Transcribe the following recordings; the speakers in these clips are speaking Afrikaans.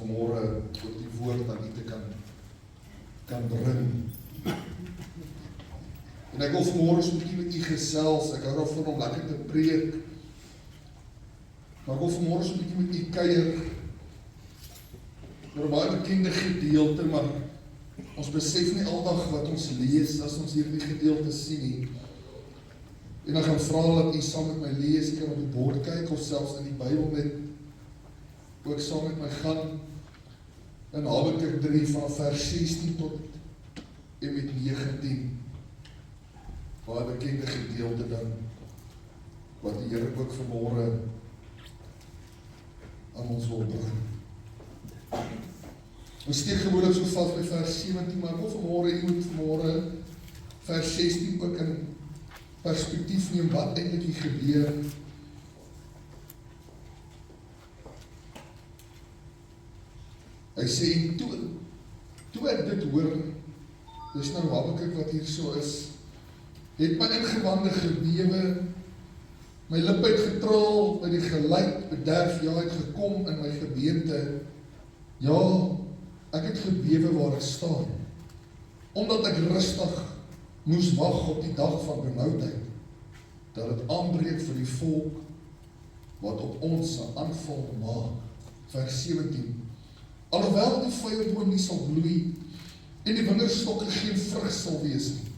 vanmôre ook die woord aan u te kan bring. En ek wil vanmôre so 'n bietjie met u gesels. Ek hou daarvan om lekker te preek. Maar ek wil vanmôre so 'n bietjie met u kuier oor 'n baie bekende gedeelte, maar ons besef nie aldag wat ons lees as ons hierdie gedeelte sien nie. En ek gaan vra dat u saam met my lees, jy kan op die bord kyk of selfs in die Bybel net ook saam met my gaan in Habakuk 3 vanaf vers 16 tot en met 19. Baie bekende gedeelte dan wat die Here ook vanmôre aan ons wil bring. Ons steek gewoonlik so vas by vers 17, maar ek wil vanmôre vers 16 ook in perspektief neem wat eintlik hier gebeur. Hy sê, toe ek dit hoor, dis nou Habakuk wat hier so is, het my ingewande gebewe, my lip het getril, by die geluid bederf, ja, het gekom in my gebeente, ja, ek het gebewe waar ek staan, omdat ek rustig moes wag op die dag van benauwdheid, dat het aanbreek vir die volk, wat op ons 'n aanval maak. Vers 17, alhoewel die vyandboom nie sal bloei, en die wingerstokke geen vrug sal wees nie.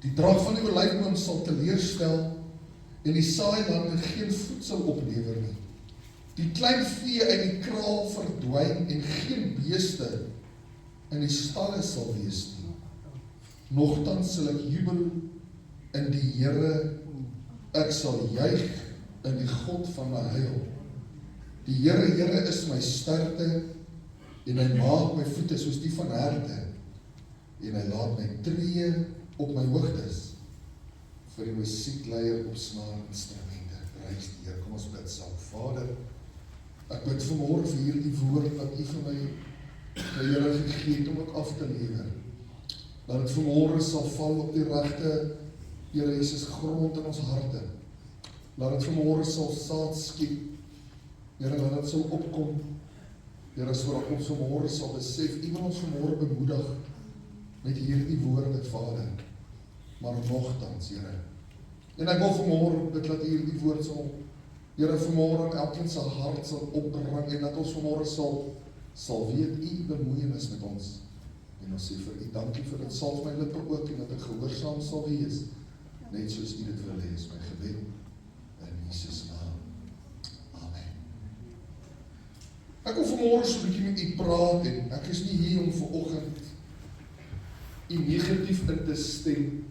Die draad van die olyfboom sal teleurstel, en die saailande geen voedsel oplewer nie. Die klein vee uit die kraal verdwyn, en geen beeste in die stalle sal wees nie. Nogtans sal ek jubel in die Here, ek sal juig in die God van my heil. Die Here is my sterkte, en hy maak my voete soos die van herte, en hy laat my tree op my hoogtes, vir die musiekleier op snaarinstrumente. Prys die Here, kom ons bid saam. Vader, ek bid vanmôre vir hierdie woord wat u vir my, Here, gegee het om ook af te lewer. Dat het vanmôre sal val op die regte, Here Jesus, grond in ons harte. Laat het vanmôre sal saad skiet. Here, laat het sal opkom. Here, sodat ons vanmôre sal besef, u wil ons vanmôre bemoedig met hierdie woorde, Vader. Maar nogtans, Here. En ek wil vanmôre bid dat hierdie woord sal, Here, vanmôre in elkeen se hart sal opbring en dat ons vanmôre sal weet u bemoeienis met ons. En ons sê vir u dankie vir dit, salf my lippe ook en dat ek gehoorsaam sal wees, net soos u dit wil hê, is my gebed in Jesus naam. Amen. Ek wil vanmôre so 'n bietjie met u praat en ek is nie hier om vanoggend u negatief in te stem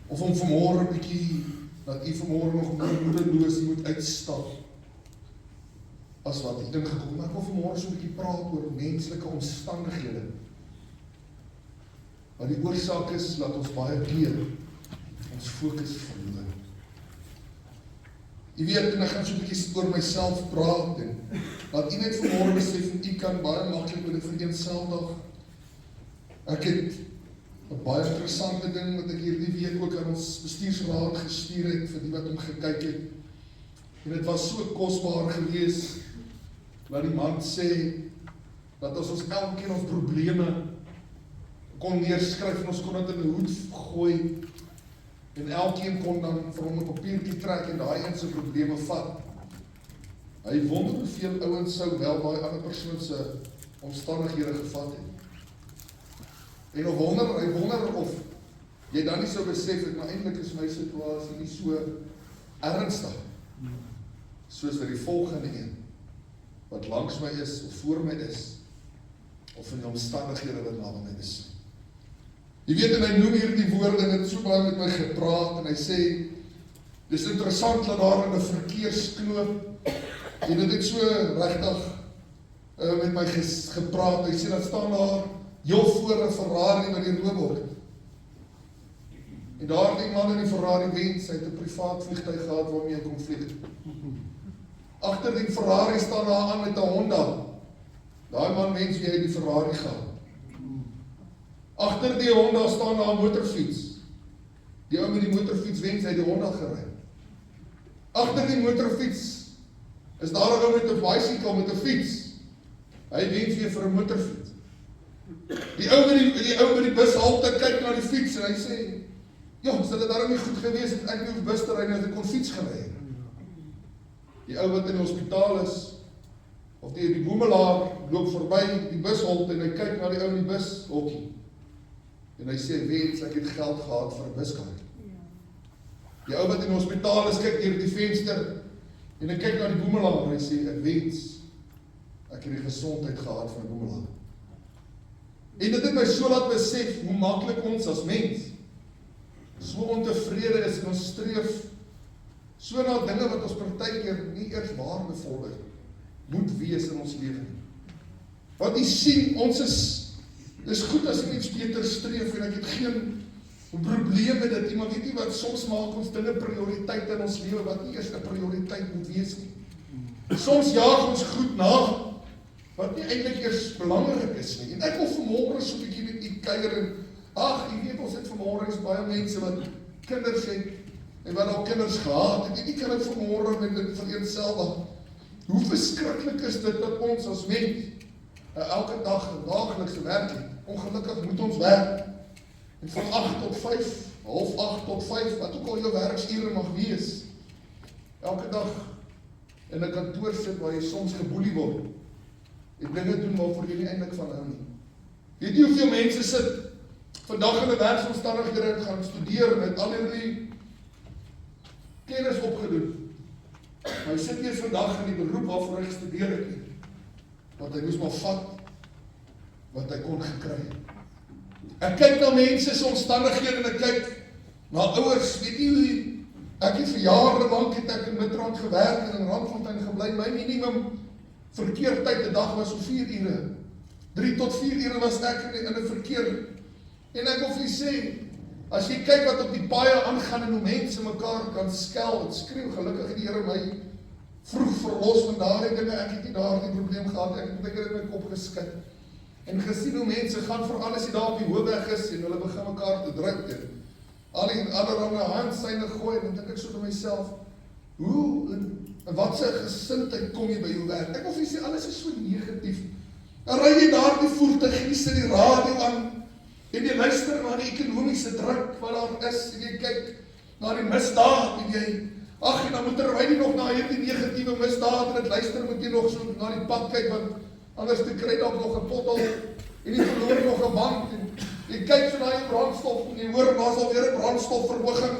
of om vanmôre 'n bietjie dat u vanmôre nog meer moedeloos moet uitstap as wat u ingekom. Ek wil vanmôre so 'n bietjie praat oor menslike omstandighede. Wat die oorsaak is dat ons baie keer ons fokus verloor. U weet, en ek gaan so 'n bietjie oor myself praat en dat u net vanmôre besef en u kan baie maklik met dit vereenselwig. Ek het 'n baie interessante ding wat ek hierdie week ook aan ons bestuursraad gestuur het vir die wat hom gekyk het. En dit was so kosbaar gewees dat die man sê dat as ons elkeen ons probleme kon neerskryf en ons kon dit in 'n hoed gooi en elkeen kon dan vir hom 'n papiertjie trek en daai een se probleme vat. Hy wonder hoeveel ouens sou wel daai ander persoon se omstandighede gevat het. En hy wonder of jy dan nie sou besef het, maar eintlik is my situasie nie so ernstig soos vir die volgende een wat langs my is of voor my is of in die omstandighede wat naby my is. Jy weet, en hy noem hierdie woorde en het so baie met my gepraat en hy sê, dis interessant dat daar in 'n verkeersknoop en dit het so regtig met my gepraat. Hy sê dat staan daar heel voor 'n Ferrari met die robot. En daar die man in die Ferrari wens, hy het 'n privaat vliegtuig gehad waarmee hy kon vlieg. Agter die Ferrari staan daar aan met 'n Honda. Daai man wens wie hy die Ferrari gehad. Agter die Honda staan daar 'n motorfiets. Die ou met die motorfiets wens hy die Honda gery. Agter die motorfiets Is daar 'n ou met 'n bicycle, met 'n fiets. Hy wens weer vir 'n motorfiets. Die ou by die bushalte kyk na die fiets en hy sê, ja, sal dit daarom nie goed gewees het, ek nie hoef bus te ry nie, as ek kon fiets gery het. Die ou wat in die hospitaal is, of die boemelaar loop verby die bushalte en hy kyk na die ou in die bushokkie. En hy sê, wens, ek het geld gehad vir 'n buskaart. Die ou wat in die hospitaal is, kyk deur die venster en hy kyk na die boemelaar en hy sê, ek wens, ek het die gesondheid gehad van 'n boemelaar. En dit het my so laat besef, hoe maklik ons as mens so ontevrede is en ons streef so na dinge wat ons partykeer nie eers waardevol moet wees in ons lewe. Want jy sien, ons dis goed as ek iets beter streef en ek het geen probleem met dit, maar weet jy wat, soms maak ons dinge prioriteit in ons lewe wat nie eers 'n prioriteit moet wees nie. Soms jaag ons goed na wat nie eintlik eers belangrik is nie. En ek wil vanmôre so 'n bietjie met u kuier en jy weet ons het vanmôre baie mense wat kinders het en wat al kinders gehad het. Ek kan dit vanmôre met dit vereenselwig. Hoe verskriklik is dit dat ons as mens elke dag 'n daaglikse werk het. Ongelukkig moet ons werk. En van 8 tot 5, half 8 tot 5, wat ook al jou werksure mag wees. Elke dag in 'n kantoor sit waar jy soms geboelie word. En dinge doen waarvoor jy nie eintlik van hou nie. Weet jy hoeveel mense sit vandag in 'n werksomstandighede gaan studeer met al hierdie kennis opgedoen. Maar hy sit hier vandag in die beroep waarvoor hy gestudeer het nie. Want hy moes maar vat wat hy kon gekry het. Ek kyk na mense se omstandighede en ek kyk na ouers, weet jy hoe, ek het vir jare lank het ek in Midrand gewerk en in Randfontein gebly, my minimum verkeertyd 'n dag was so 4 ure. 3 tot 4 ure was ek in 'n verkeer. En ek wil vir julle sê, as jy kyk wat op die paaie aangaan en hoe mense mekaar kan skel en skreeu, gelukkig het die Here my vroeg verlos van daardie dinge, ek het nie daardie probleem gehad, ek het dit my kop geskit. En gesien hoe mense gaan vir alles die daar op die hoofweg is en hulle begin mekaar te druk en al die allerhande handsyne gooi en dan dink ek so vir myself, hoe en wat se gesindheid kom jy by jou werk? Ek wil vir jy sê, alles is so negatief. Dan ry jy daar die voertuig en jy sit die radio aan en jy luister na die ekonomiese druk wat daar is en jy kyk na die misdaad en jy, en dan moet terwyl jy nog na hierdie negatiewe misdaad en dit luister, moet jy nog so na die pad kyk, want anders te kry dalk nog 'n pothol en jy verloor nog 'n band en jy kyk so na jou brandstof en jy hoor daar's alweer 'n brandstofverhoging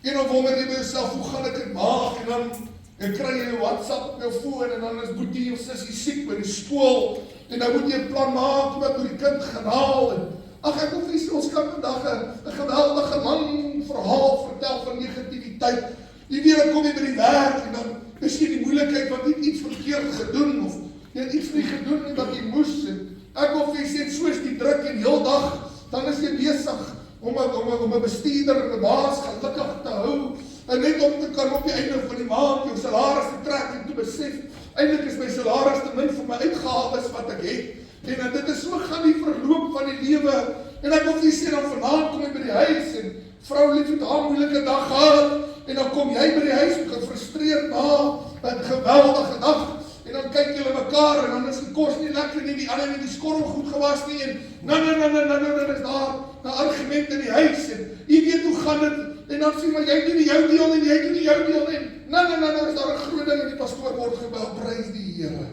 en dan wonder jy by jouself, hoe gaan ek dit maak? En dan kry jy 'n WhatsApp op jou foon en dan is boetie of sussie siek by die skool en dan moet jy 'n plan maak wat oor die kind gaan haal en ek wil vir ons kan vandag 'n geweldige lang verhaal vertel van negativiteit. Jy weet, dan kom jy by die werk en dan is jy die moeilikheid want jy het iets verkeerd gedoen of jy het iets nie gedoen nie wat jy moes. En ek wil vir jy sê, soos die druk en heel dag, dan is jy besig om 'n bestuurder en 'n baas gelukkig te hou en net om te kan op die einde van die maand jou salaris te trek en te besef, eintlik is my salaris te min vir my uitgawes wat ek het. En dit is so gaan die verloop van die lewe. En ek wil vir jy sê, dan vanaand kom jy by die huis en vrou lief het haar moeilike dag gehad en dan kom jy by die huis gefrustreerd na 'n geweldige dag en dan kyk julle mekaar en dan is die kos nie lekker nie, die ander het die skorrel goed gewas nie en dan is daar 'n argument in die huis en jy weet hoe gaan dit en dan sê maar jy doen nie jou deel en jy doen nie jou deel en is daar 'n groot ding en die pastoor word gebel, prys die Here.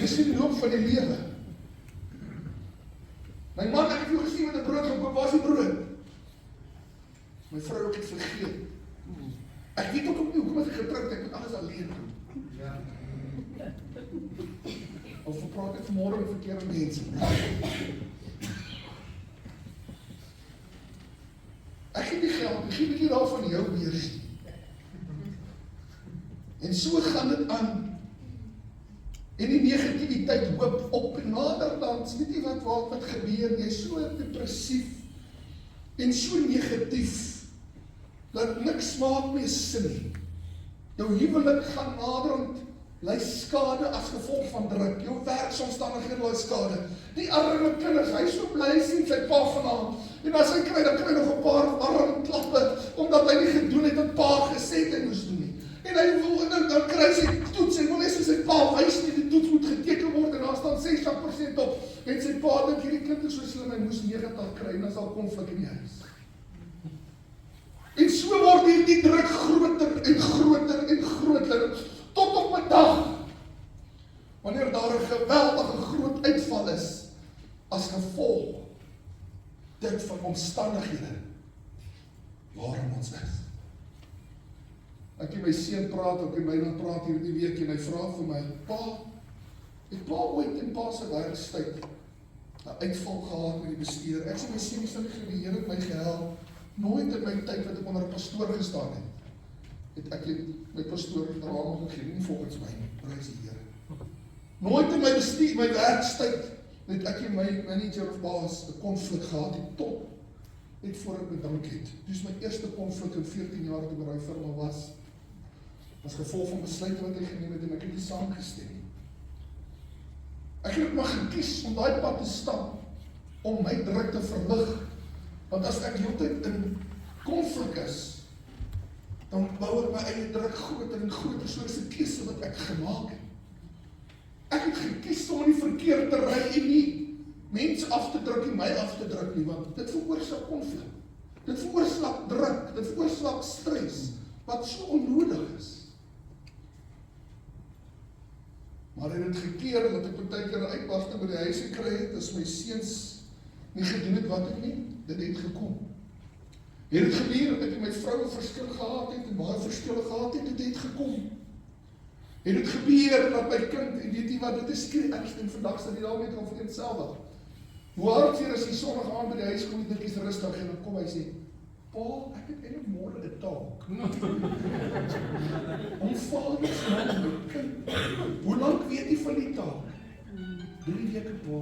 Dis die loop van die lewe. My man, ek het jou gesien met 'n brood gekoop, waar is die brood? My vrou het vergeet. Ek weet ook nie hoekom het ek getrek, ek moet alles alleen doen. Of praat ek vanmôre met verkeerde mense? Ek het nie geld, ek gee nie daarvan jou weer nie. En so gaan dit aan. En die negativiteit hoop op en nader dan, weet jy wat gebeur, jy is so depressief en so negatief, dat niks maak meer sin nie. Jou huwelik gaan naderend ly skade as gevolg van druk, jou werksomstandighede ly skade, die arme kinders, hy is so bly sien sy pa vanaand, en as hy kry, dan kry nog 'n paar warm klappe, omdat hy nie gedoen het wat pa gesê het, en moes kry sy toets en wil hê sy pa wys nie die toets moet geteken word en daar staan 60% op en sy pa dink hierdie kind is so slim, hy moes 90 kry en dan is daar konflik in die huis. En so word hierdie druk groter en groter en groter tot op 'n dag wanneer daar 'n geweldige groot uitval is as gevolg dit van omstandighede waarin ons is. Ek en my seun praat, ek en my dan praat hierdie week en hy vra vir my, pa, het pa ooit in pa se werkstyd 'n uitval gehad met die bestuur? Ek sê my seun, die Here het my gehelp, nooit in my tyd wat ek onder 'n pastoor gestaan het ek my pastoor raam gegee, nie volgens my nie, prys die Here. Nooit in my bestuur, my werkstyd, het ek en my manager of baas 'n konflik gehad het, tot net voor ek bedank het. Dis my eerste konflik in 14 jaar toe by daai firma was gevolg van besluite wat hy geneem het en ek het nie saamgestem nie. Ek het maar gekies om daai pad te stap om my druk te verlig. Want as ek heeltyd in konflik is, dan bou ek my eie druk groter en groter, so is 'n keuse wat ek gemaak het. Ek het gekies om in die verkeer te ry en nie mense af te druk en my af te druk nie, want dit veroorsaak konflik. Dit veroorsaak druk, dit veroorsaak stres, wat so onnodig is. Maar het het gekeer dat ek partykeer 'n uitbarsting by die huis gekry het, as my seuns nie gedoen het wat ek nie, dit het gekom. Het het gebeur dat ek en my vrou 'n verskil gehad het en baie verskille gehad het, dit het gekom. Het het gebeur dat my kind, en weet jy wat, dit is skielik ergste en vandag sal jy daarmee kan vereenselwig. Hoe hartseer as die sonnig aan by die huis kom, dit is rustig en dan kom hy sê, pa, ek het eintlik môre 'n taak. Om vader se naam my kind. Hoe lank weet jy van die taak? 3 weke, pa.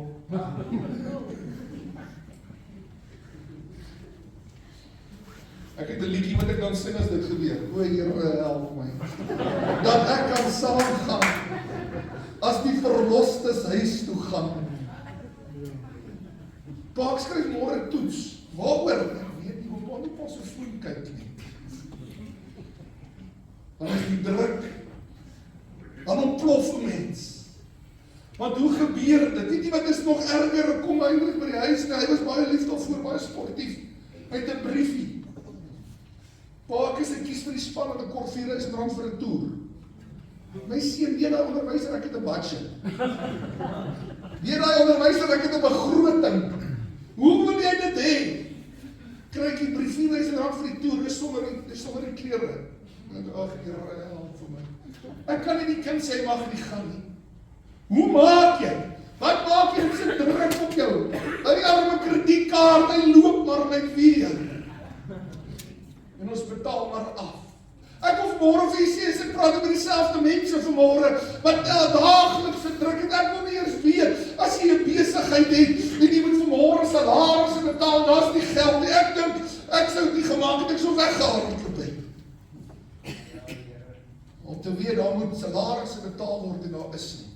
Ek het 'n liedjie wat ek dan sing as dit gebeur. O Here, help my. Dat ek kan saamgaan as die verlostes huis toe gaan. Pa, ek skryf môre toets. Waaroor? Ek weet nie, want nie pas so vroeg kyk nie. Dan is die druk, dan ontplof 'n mens. Want hoe gebeur dit? Weet jy wat is nog erger? Ek kom eintlik by die huis en hy was baie lief daarvoor, baie sportief. Hy het 'n briefie. Pa, ek is ek kies vir die span en ek kort R4,000 vir 'n toer. My seun, weer daai onderwyser, ek het 'n budget. Weer daai onderwyser, ek het 'n begroting. Hoe wil jy dit hê? Kry ek die R4,000 vir die toer, dis sommer die klere. En ag, Here, help vir my. Ek kan nie die kind sê hy mag nie gaan nie. Hoe maak jy? Wat maak jy? Dit sit druk op jou. Die arme kredietkaart, hy loop maar net weer. En ons betaal maar af. Ek hoef môre vir jy sê, ek praat met dieselfde mense vanmôre, wat daaglikse druk het. Ek wil nie eers weet, as jy 'n besigheid het, en jy moet vanmôre salarisse betaal, daar's nie geld nie. Ek dink, ek sou dit nie gemaak het, ek sou weggehardloop het. Om te weet, daar moet salarisse betaal word en daar is nie.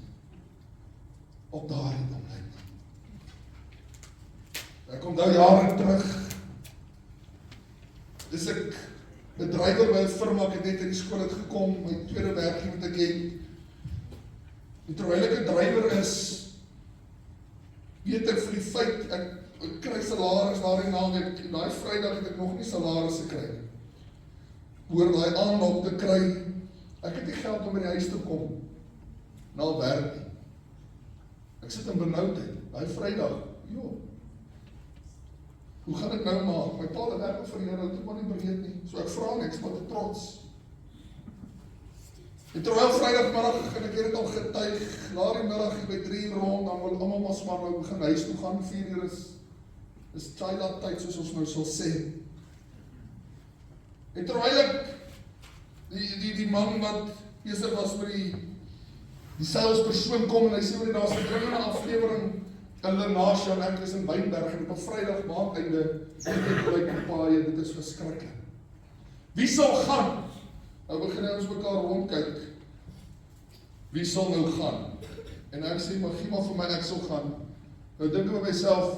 Op daardie oomblik. Ek onthou jare terug, dis ek bedrywer by 'n firma, ek het net in die skool het gekom, my tweede werkie wat ek het. En terwyl ek 'n drywer is, weet ek vir die feit, ek kry salaris daardie naweek, en daai Vrydag het ek nog nie salaris gekry. Hoor daai aanloop te kry, ek het nie geld om by die huis te kom, na werk nie. Ek sit in benoudheid, daai Vrydag, hoe gaan ek nou maak? My pa het werk vir die Here, ek maar nie bereid nie. So ek vra niks, maar te trots. En terwyl Vrydagmiddag en ek het dit al getuig, na die middag by 3 uur rond, dan wil almal maar nou begin huis toe gaan, 4 uur is China tyd, soos ons nou sal sê. En terwyl ek die man wat besig was met die salespersoon kom en hy sê oor daar's 'n dringende aflewering in Lenasia en ek is in Wynberg en op 'n Vrydag maandeinde ek by Papaie, dit is verskriklik. Wie sal gaan? Nou begin ons mekaar rondkyk. Wie sal nou gaan? En ek sê, maar gee maar vir my, ek sal gaan. Nou dink ek by myself,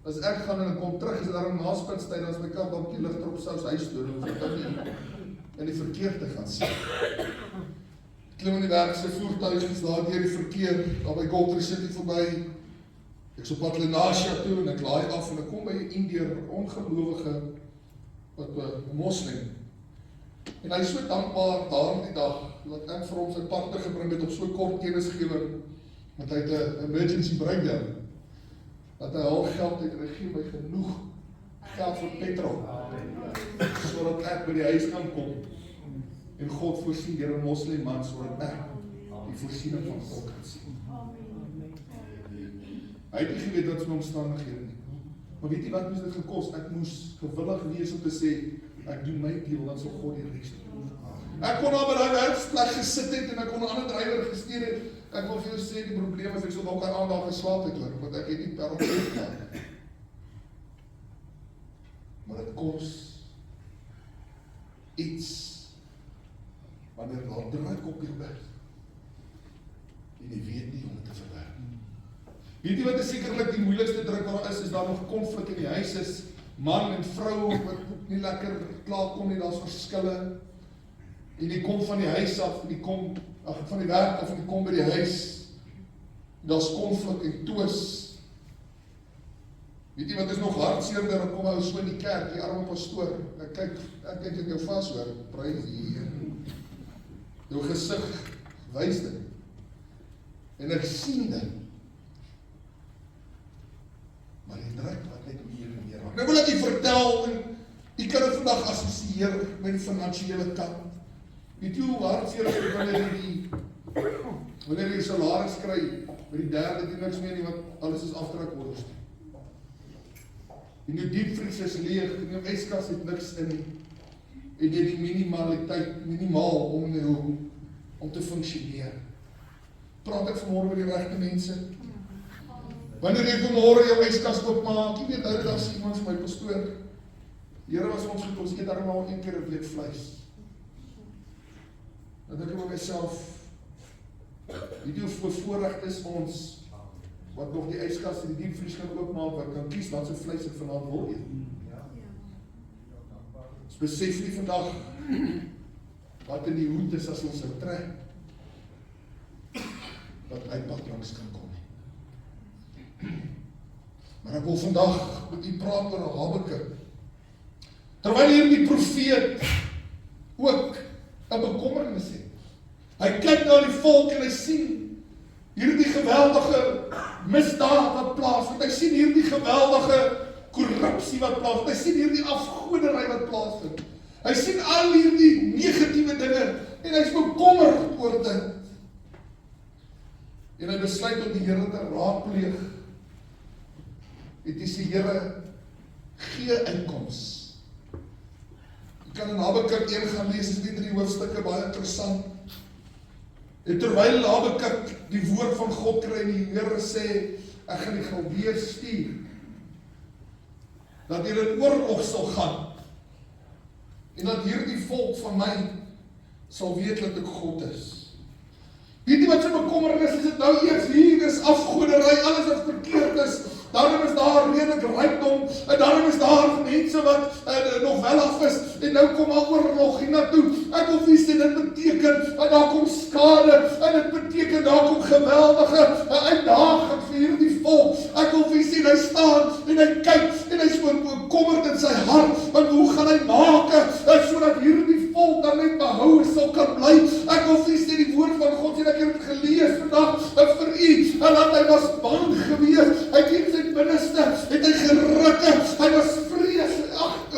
as ek gaan en ek kom terug, is dit daar 'n naspitstyd, dan is my kant dalk die ligter op sous huis toe, dan hoef ek nie in die verkeer te gaan sien. klim in die werk se voertuig, is daar deur die verkeer, daar by Gold City verby. Ek is op pad Lenasia toe en ek laai af en ek kom by 'n Indiër, ongelowige, wat 'n moslim. En hy is so dankbaar daardie dag, dat ek vir hom sy partner gebring het op so kort kennisgewing, want hy het 'n emergency breakdown, dat hy al geld het en hy gee my genoeg geld vir petrol, sodat ek by die huis kan kom, en God voorsien deur 'n moslim man, sodat ek die voorsiening van God kan sien. Hy het nie geweet wat vir omstandighede nie. Maar weet jy wat moes dit gekos? Ek moes gewillig wees om te sê, ek doen my deel, dan sal God die res doen. Ek kon daar by daai werksplek gesit het en ek kon 'n ander drywer gestuur het. Ek wil vir jou sê, die probleem is ek sou dalk 'n ander dag geslaap het hoor, want ek het nie per ongeluk gehad nie. Maar dit kos iets wanneer daar druk op jou is en jy weet nie hoe om dit te verwerk. Weet jy wat is sekerlik die moeilikste druk wat daar is daar nog konflik in die huis is, man en vrou wat nie lekker klaar kom nie, daar's verskille, en die kom van die huis af, en die kom van die werk af, en die kom by die huis, daar's konflik en twis. Weet jy wat is nog hartseerder, dan kom hy so in die kerk, die arme pastoor, ek kyk jou vas hoor, prys die Here. Jou gesig wys dit, en ek sien dit, maar die druk wat net meer en meer raak. Nou wil ek jy vertel, en jy kan dit vandag assosieer met die finansiële kant. Weet jy hoe hartseer is wanneer jy salaris kry, by die derde doen niks meer nie, want alles is aftrekorders. En jou diepvries is leeg, en jou yskas het niks in nie, en jy die minimaal om te functioneer. Praat ek vanmorgen met die regte mense? Wanneer jy vanmorgen jou yskas oopmaak, jy weet, daar sê iemand vir my pastoor, die Here was ons goed, ons eet daarom al 1 keer 'n week vleis. Dan dink ek by myself, weet jy hoe bevoorreg is ons, wat nog die yskas en die diepvries kan oopmaak, wat kan kies wat so vleis ek vanaand wil eet. Ons besef nie vandag, wat in die hoed is as ons het trek, wat uitpad langs kan kom. Maar ek wil vandag met u praat oor Habakuk. Terwyl hier die profeet ook 'n bekommernis het. Hy kyk na die volk en hy sien hierdie geweldige misdaad wat plaasvind. Hy sien hierdie geweldige korrupsie wat plaasvind. Hy sien hierdie afgoderry wat plaasvind. Hy sien al hierdie negatiewe dinge en hy is bekommerd oor dit. En hy besluit om die Here te raadpleeg. Het hy sê, Here, gee uitkoms. Jy kan in Habakuk 1 gaan lees, is die 3 hoofstukke baie interessant. En terwyl Habakuk die woord van God kry en die Here sê, ek gaan die Galdeërs stuur, dat hier 'n oorlog sal gaan, en dat hierdie volk van my sal weet dat ek God is. Weet jy wat sy bekommernis is? Dit nou eers hier is afgoderry, alles wat verkeerd is. Daarom is daar redelik rykdom, en daarom is daar mense wat nog wel af is, en nou kom al oorlog hiernatoe. Ek wil vir sê, dit beteken, en daar kom skade, en dit beteken, daar kom geweldige uitdaging vir hierdie volk. Ek wil vir sê, hy staan, en hy kyk, en hy is bekommerd in sy hart, want hoe gaan hy maak, sodat hierdie volk dan net behou sal kan bly. Ek wil vir sê, die woord van God, en ek het het gelees vandag, vir u, en dat hy was bang gewees, hy het sy binneste, het hy gerukke, hy was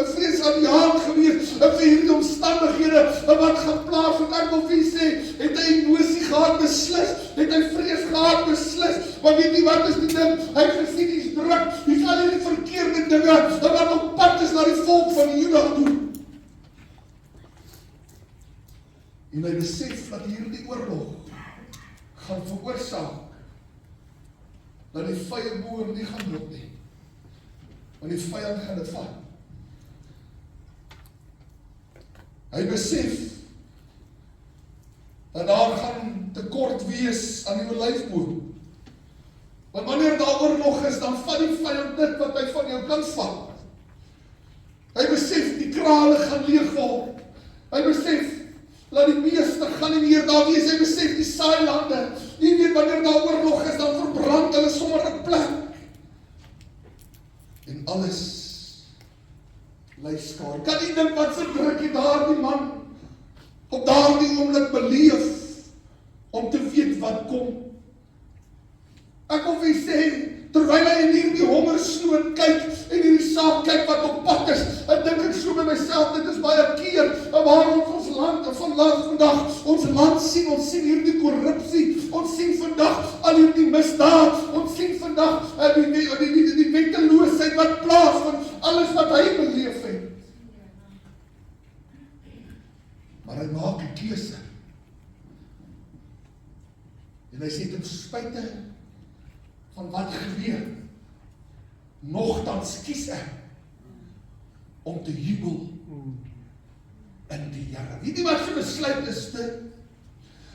vrees aan die hand gewees, vir hierdie omstandighede, wat gaan plaas, en ek wil vir sê, het hy emosie gehad beslis, het hy vrees gehad beslis, maar weet jy wat is die ding, hy het gesien die druk, die al die verkeerde dinge, wat op pad is na die volk van die Juda toe. En hy besef dat hierdie oorlog gaan veroorsaak dat die vyeboom nie gaan loop nie. Want die vyand gaan dit vat. Hy besef dat daar gaan tekort wees aan die olyfboom. Want wanneer daar oorlog is, dan vat die vyand dit wat hy van jou kan vat. Hy besef die krale gaan leeg word. Hy besef Laat die meester gaan nie meer daar wees, hy besef die saailande, jy weet wanneer daar oorlog is, dan verbrand hulle sommer 'n plek. En alles lei skaar. Kan jy dink wat se druk het daardie man op daardie oomblik beleef, om te weet wat kom? Ek wil vir sê, terwyl hy in hierdie hongersnood kyk, en hierdie saak kyk wat op pad is, en dink ek so by myself, dit is baie keer, waar ons land, vandag, ons land sien, ons sien hierdie korrupsie, ons sien vandag al hierdie misdaad, ons sien vandag die wetteloosheid wat plaas van alles wat hy beleef het. Maar hy maak 'n keuse. En hy sê ten spyte van wat gebeur, nogtans kies ek om te jubel in die Here. Weet jy wat sy besluit is dit?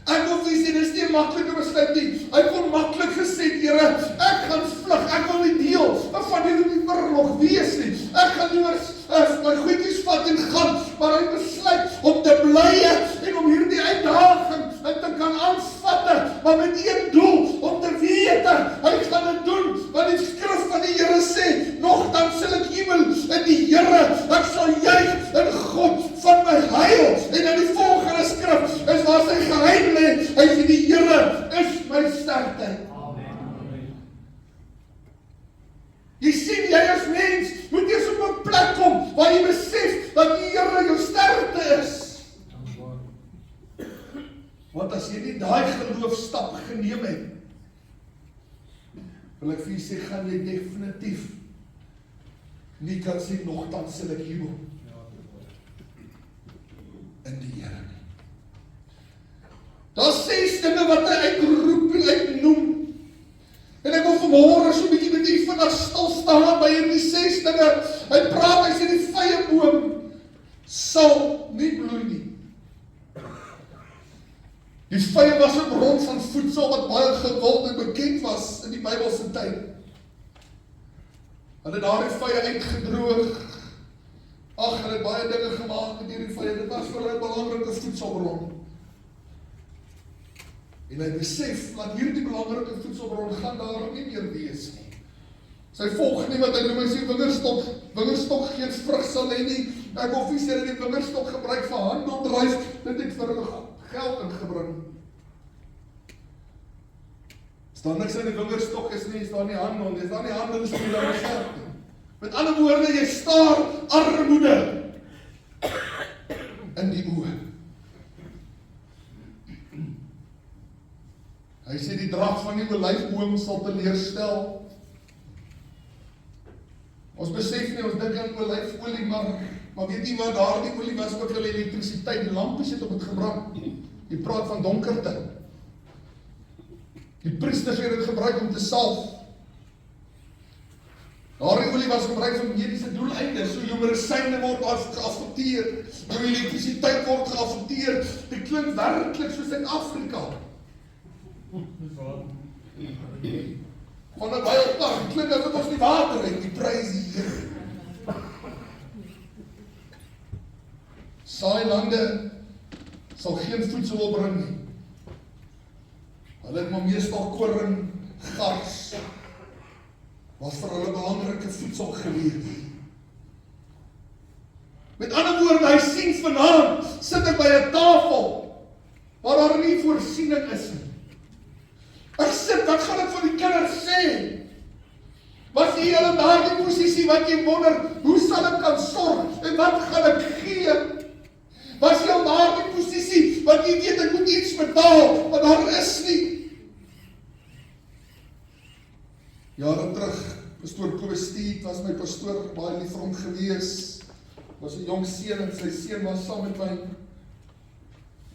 Ek wil vir sê, dit is nie 'n maklike besluit nie. Hy kon maklik gesê, Here, ek gaan vlug, ek wil nie deel van hierdie oorlog wees nie. Ek gaan liewer my goedjies vat en gaan, maar hy besluit om te bly en om hierdie uitdaging te kan aanvatte, maar met een doel, om te weet, hy gaan dit doen, want die skrif van die Here sê, nogtans sal ek jubel in die Here, ek sal juig in God van my heil. En in die volgende skrif is waar sy geheim lê, hy sê die Here is my sterkte. Jy sien, jy as mens moet eers op 'n plek kom waar jy besef dat die Here jou sterkte is. Want as jy nie daai geloofstap geneem het, wil ek vir jy sê, gaan jy definitief nie kan sê, nogtans sal ek jubel in die Here nie. Daar is 6 dinge wat hy uitroep en uitnoem. En ek wil vanmôre so 'n bietjie met u vandag stil staan by hierdie 6 dinge. Hy praat, hy sê die vyeboom sal nie bloei nie. Die vye was 'n bron van voedsel wat baie gewild en bekend was in die Bybelse tyd. Hulle het daardie vye uitgedroog. Ag, hulle het baie dinge gemaak met hierdie vye. Dit was vir hulle 'n belangrike voedselbron. En hy besef dat hierdie belangrike voedselbron gaan daar nie meer wees nie. Sy volgende wat hy noem, hy sê wingerdstok geen vrug sal hê nie. Ek wil vir sê dat die wingerdstok gebruik vir handeldryf, dit het vir hulle geld ingebring. As daar niks in die wingerdstok is nie, is daar nie handel, is daar nie handel, is nie daar geld nie. Met ander woorde, jy staar armoede in die oë. Hy sê die draad van die olyfboom sal teleurstel. Ons besef nie, ons dink aan olyfolie, maar weet nie wat daardie olie was ook hulle elektrisiteit, die lampies het op het gebrand. Jy praat van donkerte. Die priesters het dit gebruik om te salf. Daardie olie was gebruik vir mediese doeleindes, so jou medisyne word geaffekteer, jou elektrisiteit word geaffekteer. Dit klink werklik soos Suid-Afrika. Van 'n baie plek, klink asof ons nie water het, die prys die Here. Saai lande sal geen voedsel opbring nie. Hulle het maar meestal koring, gars, was vir hulle belangrike voedsel gewees. Met ander woorde, hy sien vanaand, sit ek by 'n tafel, waar daar nie voorsiening is nie. Ek sit, wat gaan ek vir die kinders sê? Was jy al in daardie posisie wat jy wonder, hoe sal ek kan sorg en wat gaan ek gee? Was jy al daardie posisie wat jy weet ek moet iets betaal, maar daar is nie? Jare terug, pastoor Kobus Steed was my pastoor, baie lief vir hom gewees. Was 'n jong seun en sy seun was saam met my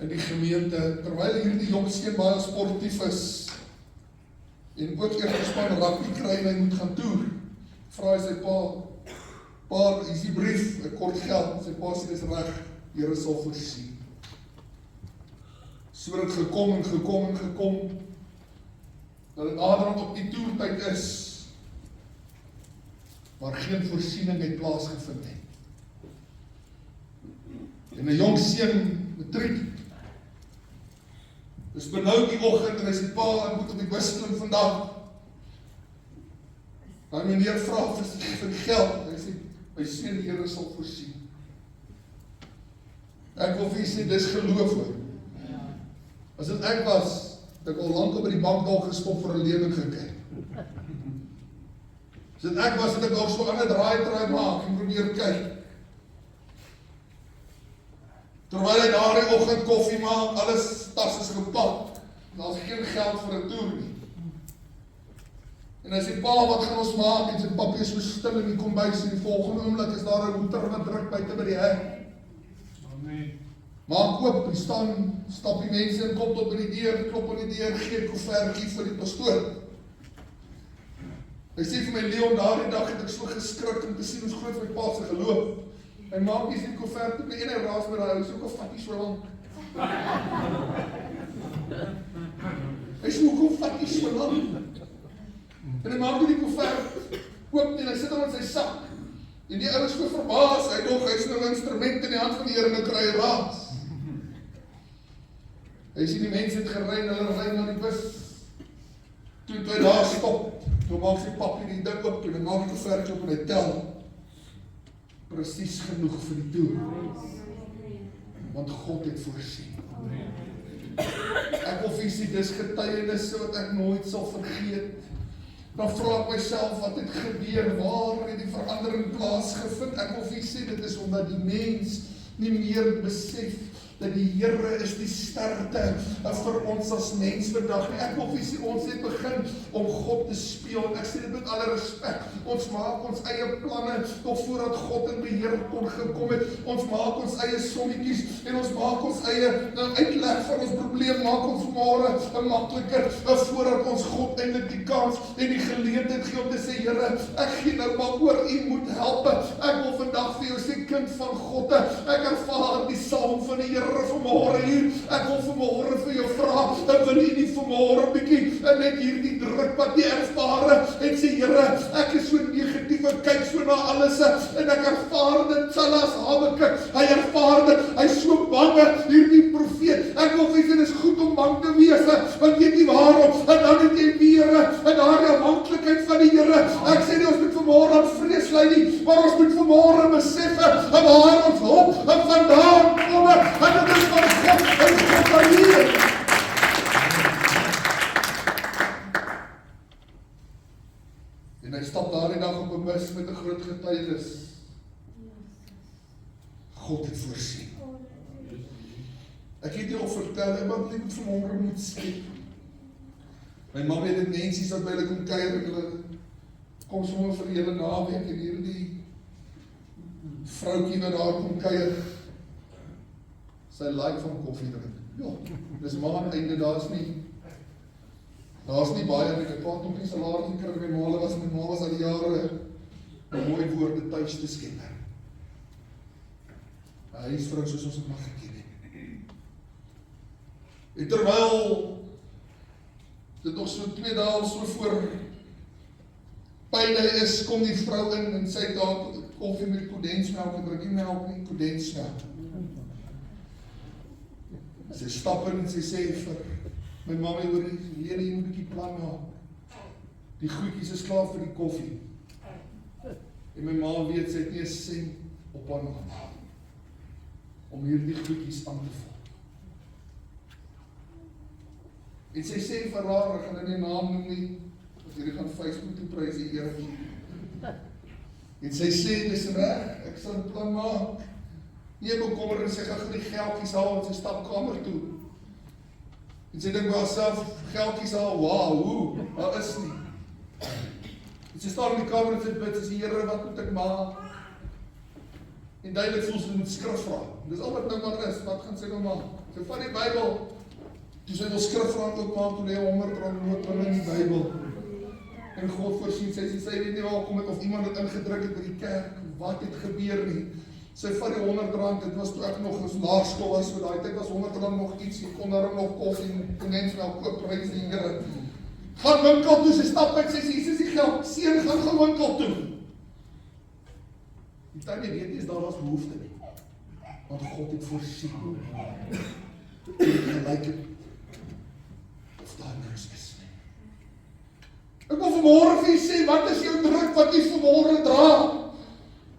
in die gemeente, terwyl hierdie jong seun baie sportief is, en ook eers span rugby kry en hy moet gaan toer, vra hy sy pa, is die brief, 'n kort geld, sy pa sê dis reg, Here sal voorsien. So het gekom, dat het naderhand op die toertyd is, maar geen voorsiening het plaasgevind het. En 'n jong seun, matriek, Dis benoud die oggend en hy sê, pa, ek moet op die bus klim vandag. Dan meneer vra vir geld. Hy sê, my seun die Here sal voorsien. Ek wil vir sê, dis geloof hoor. As dit ek was, het ek al lank op die bank dalk gestop vir 'n lening gekry. As dit ek was, het ek al so aan 'n draai maak en probeer kyk. Terwyl hy daardie oggend koffie maak, alles tas is gepak. Daar's geen geld vir 'n toer nie. En hy sê, pa, wat gaan ons maak? En sy papie is so stil in die kombuis en die volgende oomblik is daar 'n hoeter wat druk buite by die hek. Maak oop, die stap die mense in, kom tot by die deur, klop aan die deur, gee koevertjie vir die pastoor. Hy sê vir my, Leon, daardie dag het ek so geskrik om te sien hoe groot my pa se geloof. Hy maak nie sy koevert op en hy raas met daai, hy is ook 'n vatjie so lank. Hy sê, hoekom vatjie so lank? En hy maak die koevert oop en hy sit hom in sy sak. En die ou is so verbaas, hy is nou 'n instrument in die hand van die Here en nou kry hy raas. Hy sien die mense het gery en hulle ry na die bus. Toe hy daar stop, toe maak sy papie die ding oop en hy maak die koevert op en hy tel. Presies genoeg vir die toer. Want God het voorsien. Ek wil vir sê, dis getuienisse wat ek nooit sal vergeet. Dan vra ek myself, wat het gebeur? Waar het die verandering plaasgevind? Ek wil vir sê, dit is omdat die mens nie meer besef dat die Here is die sterkte vir ons as mens vandag nie. Ek wil vir sê, ons het begin om God te speel. Ek sê dit met alle respek. Ons maak ons eie planne nog voordat God in beheer kon gekom het. Ons maak ons eie sommetjies en ons maak ons eie uitleg van ons probleem, maak ons môre makliker voordat ons God eintlik die kans en die geleentheid gee om te sê, Here, ek gee nou maar oor, U moet help. Ek wil vandag vir jou sê, kind van God, ek ervaar die salm van die Here vanmôre hier. Ek wil vanmôre vir jou vra, ek wil nie vanmôre bietjie net hierdie druk wat jy ervaar en sê, Here, ek is so negatief en kyk so na alles en ek ervaar dit Salas Habakuk, hy ervaar dit, hy is so bang, hierdie profeet. Ek wil vir dit is goed om bang te wees, want weet nie waarom, en dan het jy weer in daardie afhanklikheid van die Here. Ek sê nie ons moet vanmôre aan vrees ly nie, maar ons moet vanmôre besef waar ons hulp vandaan kom. En dit is van God en God alleen. En hy stap daardie dag op 'n bus met 'n groot getuienis. God het voorsien. Ek het jou al vertel, ek moet vanmôre moet sê. My mamma het dit mensies wat by hulle kom kuier en hulle kom sommer vir die hele naweek en hierdie vroutjie wat daar kom kuier. Sy like van koffie drink. Ja, dis maand einde, daar's nie baie, ek het nog nie salaris gekry, my ma was al die jare om mooi woorde tuis te skep. Hy is vrou soos ons het mag geken het. En terwyl dit nog so 2 dae so voor pyne is, kom die vrou in en sy daar koffie met kondensmelk, ek drink nie melk nie, kondensmelk. Sy stap in en sy sê vir my mamma, hoor die Lene, jy moet 'n bietjie plan maak. Die goedjies is klaar vir die koffie. En my ma weet, sy het nie 'n sent op haar gemaak om hierdie goedjies aan te vul. En sy sê vir haar, ek gaan nou nie naam noem nie, want hierdie gaan Facebook toe prys die Here. En sy sê, dis reg, ek sal 'n plan maak. Nie bekommer en sy gaan die geldjies haal in sy stapkamer toe. En sy dink by haarself, geldjies haal, wow, daar is nie. En sy staan in die kamer en sy bid, sy sê, Here, wat moet ek maak? En duidelik voel sy moet skrif vra. Dis al wat nou maar is, wat gaan sy nou maak? Sy vat die Bybel, toe sy wil skrif vra oopmaak, toe lê R100 noot in die Bybel. En God voorsien, sy weet nie waar kom het, of iemand het ingedruk het by die kerk, wat het gebeur nie. Sy vat die R100, dit was toe ek nog as laerskool was, so daai tyd was R100 nog iets, jy kon daarom nog koffie en kondensmelk koop, prys die Here. Gaan winkel toe, sy stap uit, sy sê, hier is die geld, seun, gaan winkel toe. Die tannie weet nie, is daar was behoefte nie, want God het voorsien. Gelyk het, vanmôre vir jy sê, wat is jou druk wat jy vanmôre dra?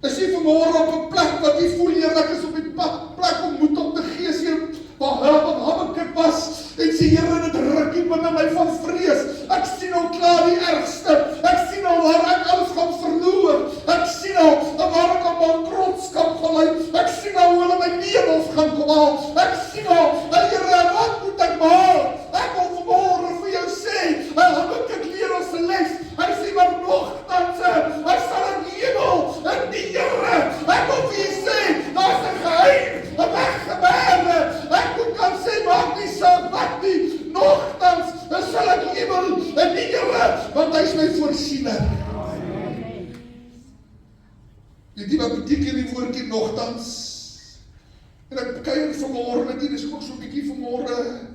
Is jy vanmôre op 'n plek wat jy voel, Here, ek is op die plek om moed op te gee, jy waar Habakuk was, en sê, Here, dit ruk hier binne my van vrees. Ek sien al klaar die ergste. Ek sien al waar ek alles gaan verloor. Ek sien al waar ek aan bankrotskap gaan lei. Ek sien al hoe hulle my lewens gaan kom haal. Ek sien al, Here, wat moet ek maak? Ek wil vanmôre vir jou sê, Habakuk leer ons 'n les. Hy sê, maar nogtans, hy sal in hemel, in die Here. Ek wil vir jou sê, daar's 'n geheim, 'n weggeberge. Ek moet kan sê, maak nie saak wat nie, nogtans sal ek hemel in die Here, want hy is my voorsiener. Weet jy wat beteken die woordjie nogtans? En ek kuier vanmôre met hier, dis ook so 'n bietjie vanmôre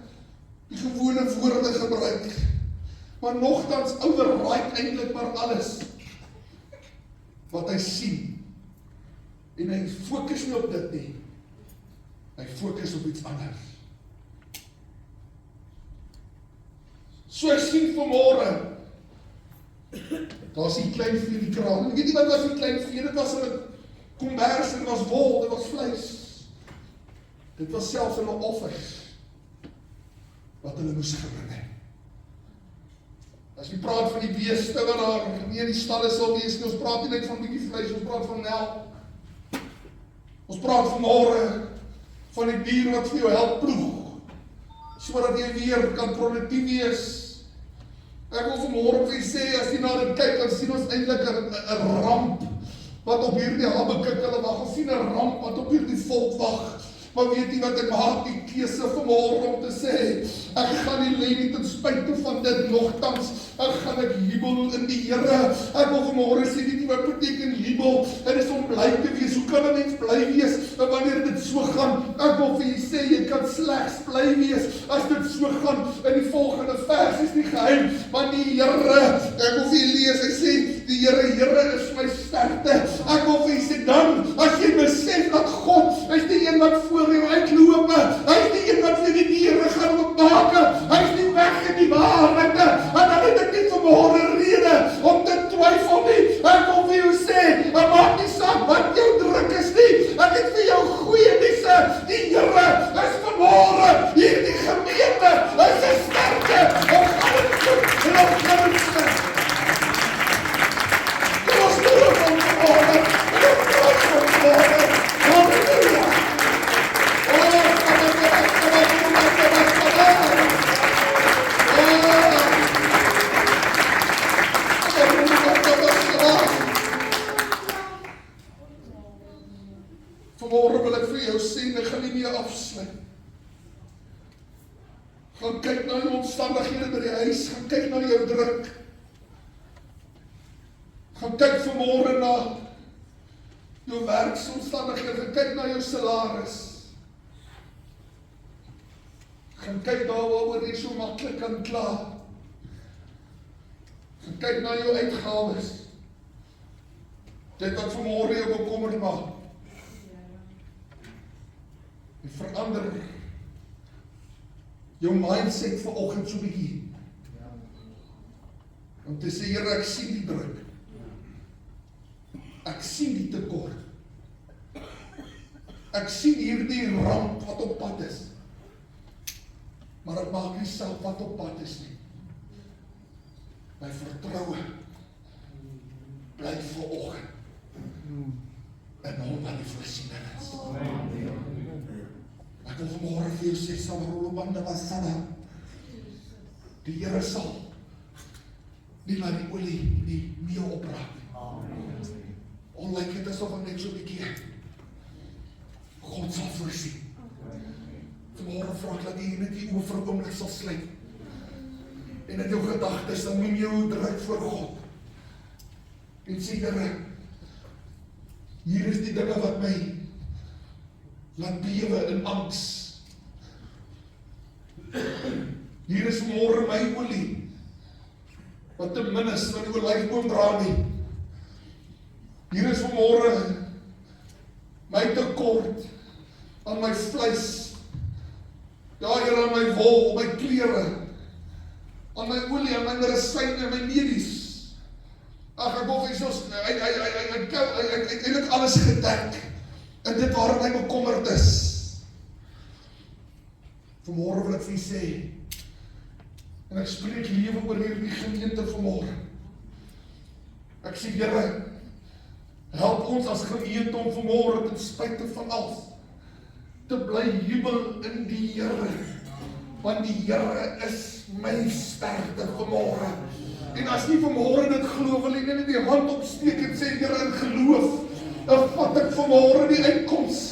die gewone woorde gebruik. Maar nogtans override eintlik maar alles wat hy sien. En hy fokus nie op dit nie. Hy fokus op iets anders. So ek sien vanmôre, daar's die klein vee die kraal. En weet jy wat was die klein vee? Dit was 'n kombers, dit was wol, dit was vleis. Dit was selfs hulle offers wat hulle moes gebring het. As jy praat van die beeste wat daar nie in die stalle sal wees nie, ons praat nie net van bietjie vleis, ons praat van melk. Ons praat vanmôre van die dier wat vir jou help ploeg, sodat jy weer kan produktief wees. Ek wil vanmôre vir jy sê, as jy na dit kyk, dan sien ons eintlik 'n ramp wat op hierdie Habakuk hulle wag. Ons sien 'n ramp wat op hierdie volk wag. Maar weet jy wat, ek maak die keuse vanmôre om te sê, ek gaan nie lê nie ten spyte van dit, nogtans, gaan ek jubel in die Here. Ek wil vanmôre sê, weet jy wat beteken jubel? Dit is om bly te wees. Hoe kan 'n mens bly wees wanneer dit so gaan? Ek wil vir jy sê, jy kan slegs bly wees as dit so gaan. In die volgende vers is die geheim, want die Here, ek wil vir jy lees, hy sê, die Here is my sterkte. Ek wil vir jy sê, dan, as jy besef dat God is die een wat voor jou uitloop, hy is die een wat vir die deure gaan oopmaak, hy is nie weg in die waarheid, en dan het ek nie vanmôre rede om te twyfel nie. Ek wil vir jou sê, maar maak nie saak wat jou druk is nie, ek het vir jou goeie nuus, die Here is vanmôre hierdie gemeente, is 'n sterkte, ons gaan dit goed, en ons gaan dit sterk. Ons loof om vanmôre, en ons trots om vanmôre, halleluja. Vanmôre wil ek vir jou sê, ek gaan nie meer afsluit. Gaan kyk na jou omstandighede by die huis, gaan kyk na jou druk. Gaan kyk vanmôre na jou werksomstandighede, gaan kyk na jou salaris. Gaan kyk daar waaroor jy so maklik kan kla. Gaan kyk na jou uitgawes. Dit wat vanmôre jou bekommerd maak. En verander jou mindset vanoggend so 'n bietjie. Om te sê, Here, ek sien die druk. Ek sien die tekort. Ek sien hierdie ramp wat op pad is. Maar ek maak nie saak wat op pad is nie. My vertroue bly vanoggend in hom wat die voorsiener is. Ek wil vanmôre vir jou sê, Samarolobanda Wasana, die Here sal nie laat die olie nie meer opraak nie. Onlyk dit asof ek net so 'n bietjie God sal voorsien. Vanmôre vra ek dat jy net die oë vir 'n oomblik sal sluit. En in jou gedagtes, dan neem jou druk voor God. En sê, Here, hier is die dinge wat my laat bewe in angs. Hier is môre my olie, wat te min is, wat die olyfboom dra nie. Hier is môre my tekort aan my vleis. Ja, Here, aan my wol, my klere, aan my olie, aan my medisyne, my medies. Ag, ek wil vir ons, hy het eintlik alles gedek, in dit waarom hy bekommerd is. Vanmôre wil ek vir julle sê, en ek spreek lewe oor hierdie gemeente vanmôre. Ek sê, Here, help ons as gemeente om vanmôre ten spyte van alles te bly jubel in die Here, want die Here is my sterkte vanmôre. En as nie vanmôre dit glo, wil jy net die hand opsteek en sê, Here, in geloof, en vat ek vanmôre die uitkoms,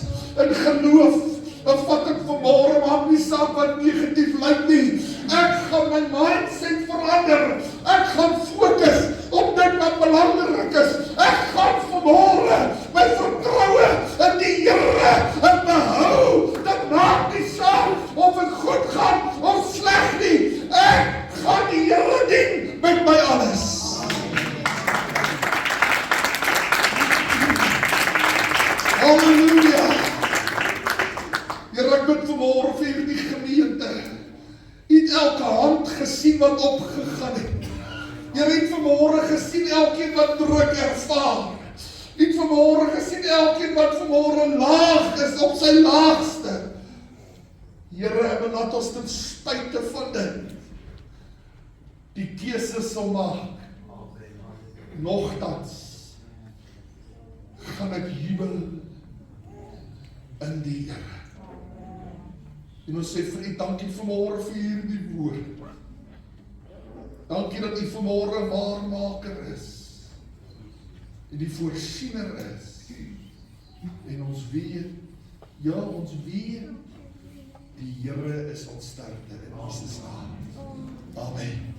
in geloof, en vat ek vanmôre, maak nie saak wat negatief lyk nie, ek gaan my mindset verander, ek gaan fokus op dit wat belangrik is, ek gaan vanmôre my vertroue in die Here en behou, dit maak nie saak of het goed gaan of sleg nie, ek gaan die Here dien met my alles. Halleluja. Here, ek bid vanmôre vir die gemeente. U het elke hand gesien wat opgegaan het. Jy het vanmôre gesien elkeen wat druk ervaar. Jy het vanmôre gesien elkeen wat vanmôre laag is op sy laagste. Here, laat ons ten spyte van dit die keuse sal maak. Nogtans gaan ek jubel in die Here. En ons sê vir U dankie vanmôre vir hierdie woord. Dankie dat U vanmôre waarmaker is. En die voorsiener is. En ons weet, ja, ons weet, die Here is ons sterkte in Jesus naam. Amen.